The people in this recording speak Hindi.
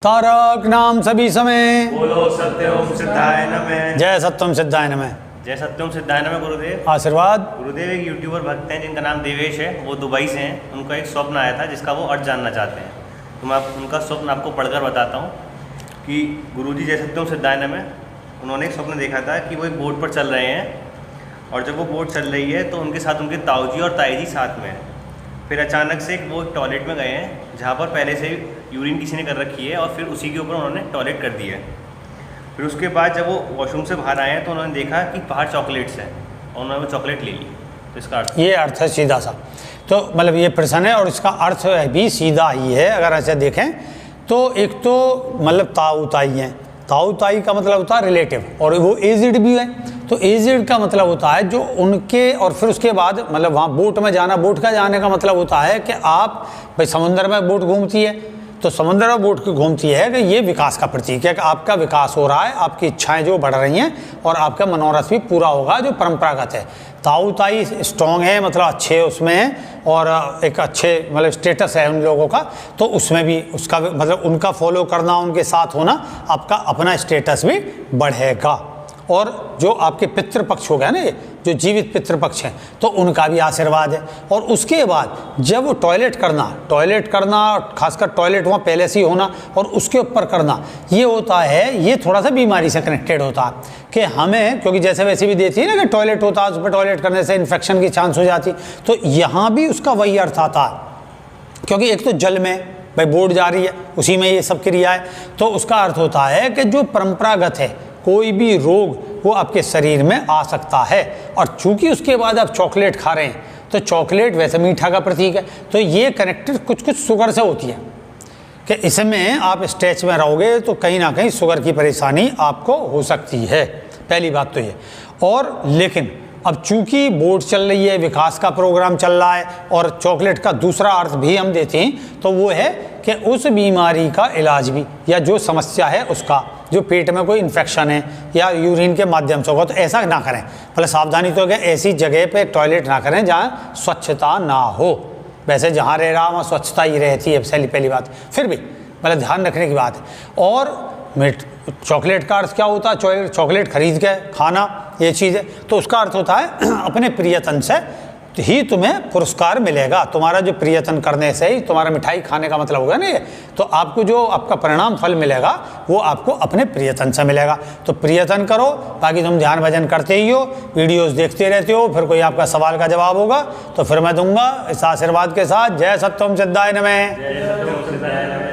तारक नाम सभी समय बोलो सत्यम सिद्धाय नमः। जय सत्यम सिद्धाय नमः। जय सत्यम सिद्धाय नमः। गुरुदेव आशीर्वाद। गुरुदेव एक यूट्यूबर भक्त हैं जिनका नाम देवेश है, वो दुबई से हैं। उनका एक स्वप्न आया था जिसका वो अर्थ जानना चाहते हैं, तो मैं उनका स्वप्न आपको पढ़कर बताता हूँ कि गुरुजी जय सत्यम सिद्धाय नमः। उन्होंने एक स्वप्न देखा था कि वो एक बोट पर चल रहे हैं और जब वो बोट चल रही है तो उनके साथ उनके ताऊजी और ताई जी साथ में हैं। फिर अचानक से वो टॉयलेट में गए हैं जहाँ पर पहले से यूरिन किसी ने कर रखी है और फिर उसी के ऊपर उन्होंने टॉयलेट कर दिया है। फिर उसके बाद जब वो वॉशरूम से बाहर आए हैं तो उन्होंने देखा कि बाहर चॉकलेट्स हैं और उन्होंने वो चॉकलेट ले ली। तो इसका अर्थ ये अर्थ है सीधा सा, तो मतलब ये प्रश्न है और इसका अर्थ भी सीधा ही है। अगर ऐसे देखें तो एक तो मतलब ताऊ ताई हैं, ताऊ ताई का मतलब होता है रिलेटिव और वो एजिड भी है, तो एजिड का मतलब होता है जो उनके, और फिर उसके बाद मतलब वहाँ बोट में जाना, बोट का जाने का मतलब होता है कि आप भाई समुद्र में बोट घूमती है तो समुद्र में बोट की घूमती है कि ये विकास का प्रतीक है कि आपका विकास हो रहा है, आपकी इच्छाएं जो बढ़ रही हैं और आपका मनोरथ भी पूरा होगा जो परंपरागत है। ताऊ ताई स्ट्रॉन्ग है मतलब अच्छे उसमें हैं और एक अच्छे मतलब स्टेटस है उन लोगों का, तो उसमें भी उसका मतलब उनका फॉलो करना, उनके साथ होना, आपका अपना स्टेटस भी बढ़ेगा। और जो आपके पितृपक्ष हो गया ना, ये जो जीवित पितृपक्ष हैं तो उनका भी आशीर्वाद है। और उसके बाद जब वो टॉयलेट करना खासकर टॉयलेट वहाँ पहले से ही होना और उसके ऊपर करना, ये होता है, ये थोड़ा सा बीमारी से कनेक्टेड होता है कि हमें, क्योंकि जैसे वैसे भी देती है ना कि टॉयलेट होता है, उस पर टॉयलेट करने से इन्फेक्शन की चांस हो जाती, तो यहाँ भी उसका वही अर्थ आता है। क्योंकि एक तो जल में भाई बोट जा रही है, उसी में ये सब क्रिया है, तो उसका अर्थ होता है कि जो परंपरागत है कोई भी रोग वो आपके शरीर में आ सकता है। और चूंकि उसके बाद आप चॉकलेट खा रहे हैं तो चॉकलेट वैसे मीठा का प्रतीक है, तो ये कनेक्टेड कुछ शुगर से होती है कि इसमें आप स्ट्रेच में रहोगे तो कहीं ना कहीं शुगर की परेशानी आपको हो सकती है। पहली बात तो ये। और लेकिन अब चूंकि बोर्ड चल रही है, विकास का प्रोग्राम चल रहा है और चॉकलेट का दूसरा अर्थ भी हम देते हैं तो वो है कि उस बीमारी का इलाज भी, या जो समस्या है उसका, जो पेट में कोई इन्फेक्शन है या यूरिन के माध्यम से होगा, तो ऐसा ना करें। पहले सावधानी तो है ऐसी जगह पे टॉयलेट ना करें जहाँ स्वच्छता ना हो। वैसे जहाँ रह रहा वहाँ स्वच्छता ही रहती है पहली बात, फिर भी मतलब ध्यान रखने की बात है। और चॉकलेट का अर्थ क्या होता है? चॉकलेट खरीद के खाना, ये चीज़ है, तो उसका अर्थ होता है अपने प्रियतन से ही तुम्हें पुरस्कार मिलेगा। तुम्हारा जो प्रियतन करने से ही तुम्हारा मिठाई खाने का मतलब होगा ना ये, तो आपको जो आपका परिणाम फल मिलेगा वो आपको अपने प्रियतन से मिलेगा। तो प्रियतन करो, बाकी तुम ध्यान भजन करते ही हो, वीडियोस देखते रहते हो, फिर कोई आपका सवाल का जवाब होगा तो फिर मैं दूंगा इस आशीर्वाद के साथ। जय सत्यम सिद्धाय नमः।